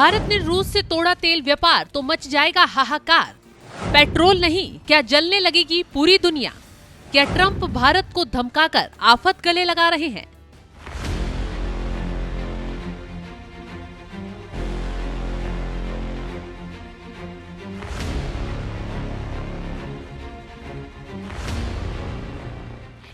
भारत ने रूस से तोड़ा तेल व्यापार तो मच जाएगा हाहाकार। पेट्रोल नहीं, क्या जलने लगेगी पूरी दुनिया? क्या ट्रंप भारत को धमकाकर आफत गले लगा रहे हैं?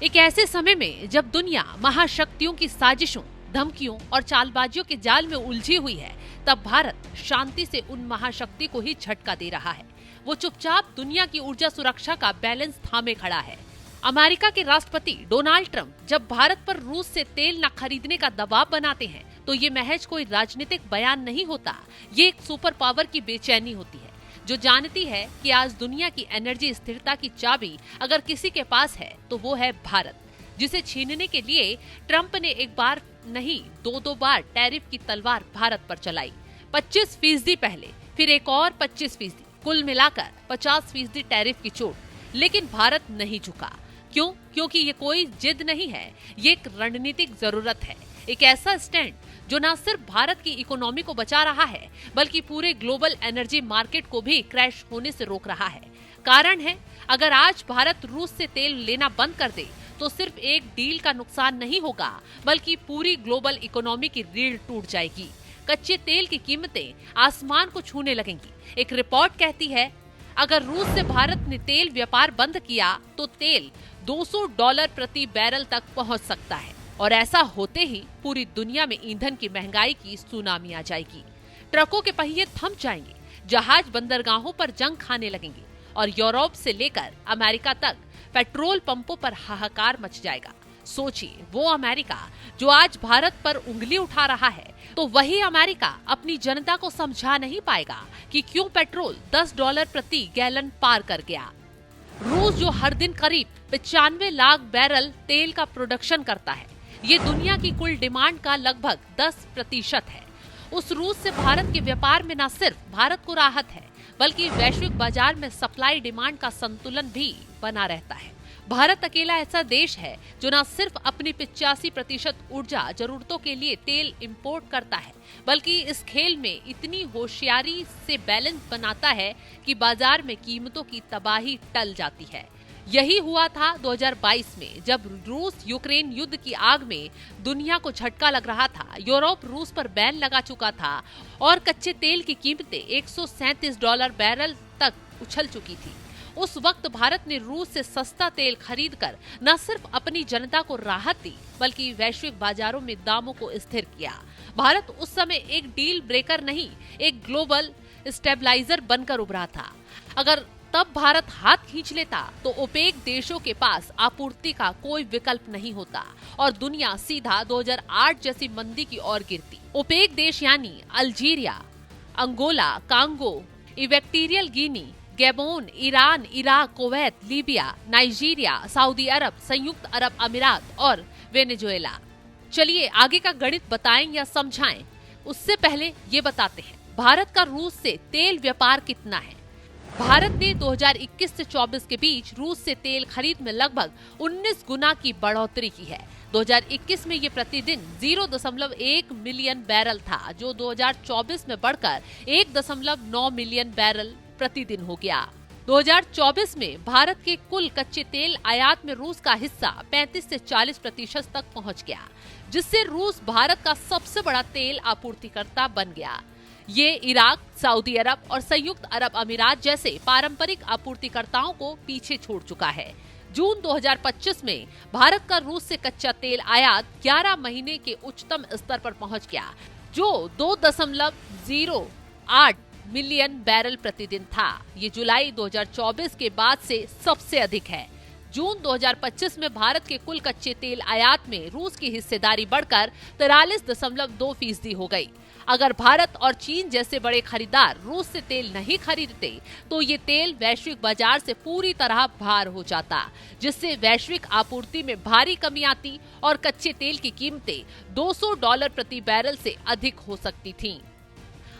एक ऐसे समय में जब दुनिया महाशक्तियों की साजिशों, धमकियों और चालबाजियों के जाल में उलझी हुई है, तब भारत शांति से उन महाशक्ति को ही झटका दे रहा है। वो चुपचाप दुनिया की ऊर्जा सुरक्षा का बैलेंस थामे खड़ा है। अमेरिका के राष्ट्रपति डोनाल्ड ट्रंप जब भारत पर रूस से तेल न खरीदने का दबाव बनाते हैं, तो ये महज कोई राजनीतिक बयान नहीं होता, ये एक सुपर पावर की बेचैनी होती है, जो जानती है कि आज दुनिया की एनर्जी स्थिरता की चाबी अगर किसी के पास है तो वो है भारत, जिसे छीनने के लिए ट्रंप ने एक बार नहीं दो बार टैरिफ की तलवार भारत पर चलाई। 25% पहले, फिर एक और 25%, कुल मिलाकर 50% टैरिफ की चोट। लेकिन भारत नहीं झुका। क्यों? क्योंकि ये कोई जिद नहीं है, ये एक रणनीतिक जरूरत है, एक ऐसा स्टैंड जो न सिर्फ भारत की इकोनॉमी को बचा रहा है, बल्कि पूरे ग्लोबल एनर्जी मार्केट को भी क्रैश होने से रोक रहा है। कारण है, अगर आज भारत रूस से तेल लेना बंद कर दे तो सिर्फ एक डील का नुकसान नहीं होगा, बल्कि पूरी ग्लोबल इकोनॉमी की रीढ़ टूट जाएगी। कच्चे तेल की कीमतें आसमान को छूने लगेंगी। एक रिपोर्ट कहती है, अगर रूस से भारत ने तेल व्यापार बंद किया तो तेल $200 प्रति बैरल तक पहुंच सकता है, और ऐसा होते ही पूरी दुनिया में ईंधन की महंगाई की सुनामी आ जाएगी। ट्रकों के पहिए थम जाएंगे, जहाज बंदरगाहों पर जंग खाने लगेंगे, और यूरोप से लेकर अमेरिका तक पेट्रोल पंपों पर हाहाकार मच जाएगा। सोचिए, वो अमेरिका जो आज भारत पर उंगली उठा रहा है, तो वही अमेरिका अपनी जनता को समझा नहीं पाएगा कि क्यों पेट्रोल $10 प्रति गैलन पार कर गया। रूस जो हर दिन करीब 95 लाख बैरल तेल का प्रोडक्शन करता है, ये दुनिया की कुल डिमांड का लगभग 10% है। उस रूस से भारत के व्यापार में न सिर्फ भारत को राहत है, बल्कि वैश्विक बाजार में सप्लाई डिमांड का संतुलन भी बना रहता है। भारत अकेला ऐसा देश है जो न सिर्फ अपनी 85% ऊर्जा जरूरतों के लिए तेल इंपोर्ट करता है, बल्कि इस खेल में इतनी होशियारी से बैलेंस बनाता है कि बाजार में कीमतों की तबाही टल जाती है। यही हुआ था 2022 में, जब रूस यूक्रेन युद्ध की आग में दुनिया को झटका लग रहा था। यूरोप रूस पर बैन लगा चुका था और कच्चे तेल की कीमतें $137 बैरल तक उछल चुकी थी। उस वक्त भारत ने रूस से सस्ता तेल खरीदकर न सिर्फ अपनी जनता को राहत दी, बल्कि वैश्विक बाजारों में दामों को स्थिर किया। भारत उस समय एक डील ब्रेकर नहीं, एक ग्लोबल स्टेबलाइजर बनकर उभरा था। अगर तब भारत हाथ खींच लेता तो ओपेक देशों के पास आपूर्ति का कोई विकल्प नहीं होता और दुनिया सीधा 2008 जैसी मंदी की ओर गिरती। ओपेक देश यानी Algeria, Angola, Congo, Equatorial Guinea, Gabon, Iran, Iraq, Kuwait, Libya, Nigeria, Saudi Arab, संयुक्त अरब अमीरात और वेनेजुएला। चलिए आगे का गणित बताएं या समझाएं, उससे पहले ये बताते हैं भारत का रूस से तेल व्यापार कितना है। भारत ने 2021 से 24 के बीच रूस से तेल खरीद में लगभग 19 गुना की बढ़ोतरी की है। 2021 में ये प्रतिदिन 0.1 मिलियन बैरल था, जो 2024 में बढ़कर 1.9 मिलियन बैरल प्रतिदिन हो गया। 2024 में भारत के कुल कच्चे तेल आयात में रूस का हिस्सा 35 से 40% तक पहुंच गया, जिससे रूस भारत का सबसे बड़ा तेल आपूर्तिकर्ता बन गया। ये इराक, सऊदी अरब और संयुक्त अरब अमीरात जैसे पारंपरिक आपूर्तिकर्ताओं को पीछे छोड़ चुका है। जून 2025 में भारत का रूस से कच्चा तेल आयात 11 महीने के उच्चतम स्तर पर पहुंच गया, जो 2.08 मिलियन बैरल प्रतिदिन था। ये जुलाई 2024 के बाद से सबसे अधिक है। जून 2025 में भारत के कुल कच्चे तेल आयात में रूस की हिस्सेदारी बढ़कर 43.2% हो गई। अगर भारत और चीन जैसे बड़े खरीदार रूस से तेल नहीं खरीदते, तो ये तेल वैश्विक बाजार से पूरी तरह बाहर हो जाता, जिससे वैश्विक आपूर्ति में भारी कमी आती और कच्चे तेल की कीमतें $200 प्रति बैरल से अधिक हो सकती थीं।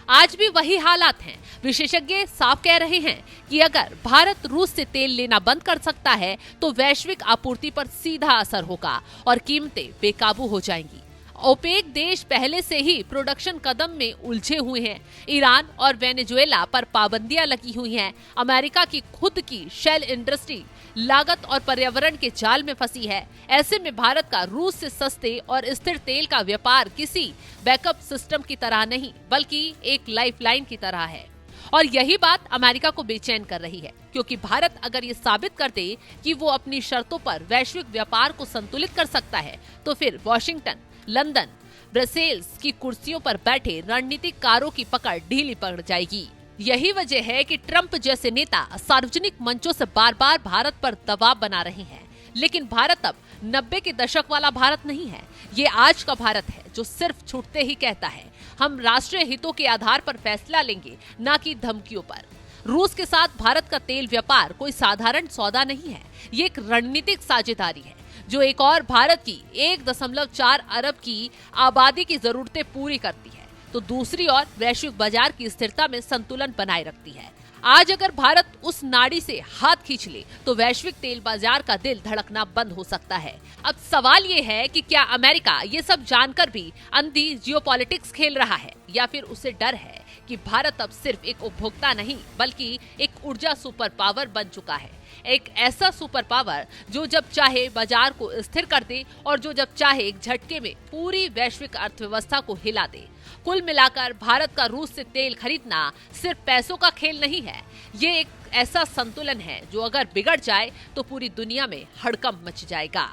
आज भी वही हालात हैं। विशेषज्ञ साफ कह रहे हैं कि अगर भारत रूस से तेल लेना बंद कर सकता है, तो वैश्विक आपूर्ति पर सीधा असर होगा और कीमतें बेकाबू हो जाएंगी। ओपेक देश पहले से ही प्रोडक्शन कदम में उलझे हुए हैं। ईरान और वेनेजुएला पर पाबंदियां लगी हुई हैं। अमेरिका की खुद की शेल इंडस्ट्री लागत और पर्यावरण के जाल में फंसी है। ऐसे में भारत का रूस से सस्ते और स्थिर तेल का व्यापार किसी बैकअप सिस्टम की तरह नहीं बल्कि एक लाइफलाइन की तरह है। और यही बात अमेरिका को बेचैन कर रही है, क्योंकि भारत अगर ये साबित कर दे कि वो अपनी शर्तों पर वैश्विक व्यापार को संतुलित कर सकता है, तो फिर वॉशिंगटन, लंदन, ब्रसेल्स की कुर्सियों पर बैठे रणनीतिकारों की पकड़ ढीली पड़ जाएगी। यही वजह है कि ट्रंप जैसे नेता सार्वजनिक मंचों से बार बार भारत पर दबाव बना रहे हैं। लेकिन भारत अब 90 के दशक वाला भारत नहीं है। ये आज का भारत है जो सिर्फ छूटते ही कहता है, हम राष्ट्रीय हितों के आधार पर फैसला लेंगे, न कि धमकियों पर। रूस के साथ भारत का तेल व्यापार कोई साधारण सौदा नहीं है। ये एक रणनीतिक साझेदारी है जो एक और भारत की 1.4 अरब की आबादी की जरूरतें पूरी करती है, तो दूसरी ओर वैश्विक बाजार की स्थिरता में संतुलन बनाए रखती है। आज अगर भारत उस नाड़ी से हाथ खींच ले तो वैश्विक तेल बाजार का दिल धड़कना बंद हो सकता है। अब सवाल ये है कि क्या अमेरिका ये सब जानकर भी अंधी जियोपॉलिटिक्स खेल रहा है, या फिर उसे डर है कि भारत अब सिर्फ एक उपभोक्ता नहीं बल्कि एक ऊर्जा सुपर पावर बन चुका है। एक ऐसा सुपर पावर जो जब चाहे बाजार को स्थिर कर दे और जो जब चाहे एक झटके में पूरी वैश्विक अर्थव्यवस्था को हिला दे। कुल मिलाकर भारत का रूस से तेल खरीदना सिर्फ पैसों का खेल नहीं है, ये एक ऐसा संतुलन है जो अगर बिगड़ जाए तो पूरी दुनिया में हड़कंप मच जाएगा।